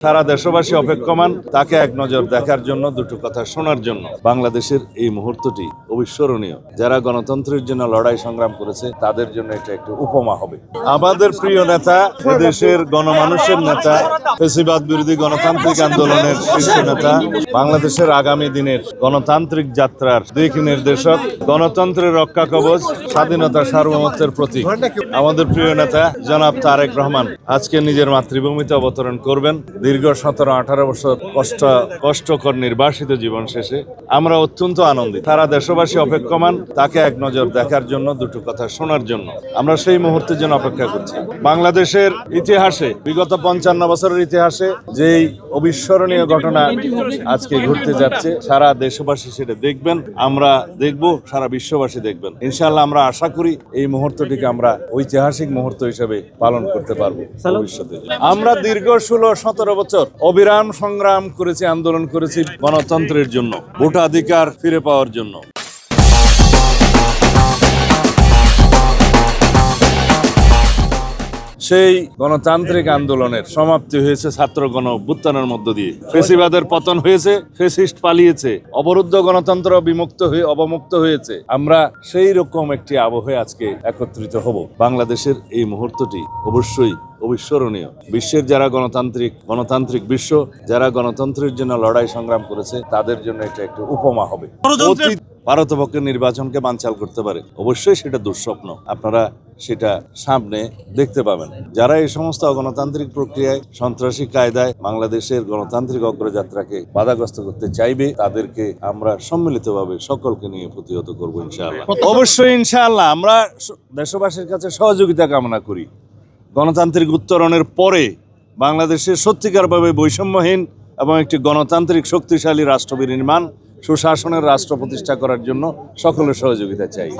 সারা দেশবাসী অপেক্ষমান তাকে এক নজর দেখার জন্য, দুটো কথা শোনার জন্য। বাংলাদেশের এই মুহূর্তটি অবিস্মরণীয়। যারা গণতন্ত্রের জন্য লড়াই সংগ্রাম করেছে তাদের জন্য এটা একটু উপমা হবে। আমাদের প্রিয় নেতা, এদেশের গণমানুষের নেতা, ফ্যাসিবাদ বিরোধী গণতান্ত্রিক আন্দোলনের শীর্ষ নেতা, বাংলাদেশের আগামী দিনের গণতান্ত্রিক যাত্রার দিক নির্দেশক, গণতন্ত্রের রক্ষা কবচ, স্বাধীনতা সার্বভৌমত্বের প্রতীক আমাদের প্রিয় নেতা জনাব তারেক রহমান আজকে নিজের মাতৃভূমিতে অবতরণ করবেন। দীর্ঘ 17-18 বছর কষ্টকর নির্বাসিত জীবন শেষে আমরা অত্যন্ত আনন্দিত। সারা দেশবাসী অপেক্ষমান তাকে এক নজর দেখার জন্য, দুটো কথা শোনার জন্য। আমরা সেই মুহূর্তের জন্য অপেক্ষা করছি। বাংলাদেশের ইতিহাসে, বিগত 55 বছরের ইতিহাসে যেই অবিস্মরণীয় ঘটনা আজকে ঘটতে যাচ্ছে, সারা দেশবাসী সেটা দেখবেন, আমরা দেখব, সারা বিশ্ববাসী দেখবেন। ইনশাআল্লাহ আমরা আশা করি এই মুহূর্তটিকে আমরা ঐতিহাসিক মুহূর্ত হিসেবে পালন করতে পারবো ভবিষ্যতে। আমরা দীর্ঘ 16-17 বছর অবিরাম সংগ্রাম করেছি, আন্দোলন করেছি গণতন্ত্রের জন্য, ভোটাধিকার ফিরে পাওয়ার জন্য। সেই গণতান্ত্রিক আন্দোলনের সমাপ্তি হয়েছে ছাত্র গণ অভ্যুত্থানের মধ্য দিয়ে। ফ্যাসিবাদের পতন হয়েছে, ফ্যাসিস্ট পালিয়েছে, অবরুদ্ধ গণতন্ত্র অবমুক্ত হয়েছে। আমরা সেই রকম একটি আবহে আজকে একত্রিত হব। বাংলাদেশের এই মুহূর্তটি অবশ্যই অবিস্মরণীয়। বিশ্বের যারা গণতান্ত্রিক বিশ্ব, যারা গণতন্ত্রের জন্য লড়াই সংগ্রাম করেছে তাদের জন্য এটা একটু উপমা হবে। ভারতপক্ষের নির্বাচনকে বানচাল করতে পারে, অবশ্যই সেটা দুঃস্বপ্ন। আপনারা সেটা সামনে দেখতে পাবেন। যারা এই সমস্ত গণতান্ত্রিক প্রক্রিয়ায়, সন্ত্রাসী কায়দায় বাংলাদেশের গণতান্ত্রিক অগ্রযাত্রাকে বাধাগ্রস্ত করতে চাইবে, তাদেরকে আমরা সম্মিলিতভাবে সকলকে নিয়ে প্রতিহত করবো ইনশাআল্লাহ। অবশ্যই ইনশাআল্লাহ আমরা দেশবাসীর কাছে সহযোগিতা কামনা করি। গণতান্ত্রিক উত্তরণের পরে বাংলাদেশের সত্যিকারভাবে বৈষম্যহীন এবং একটি গণতান্ত্রিক শক্তিশালী রাষ্ট্র বিনির্মাণ, সুশাসনের রাষ্ট্র প্রতিষ্ঠা করার জন্য সকলের সহযোগিতা চাই।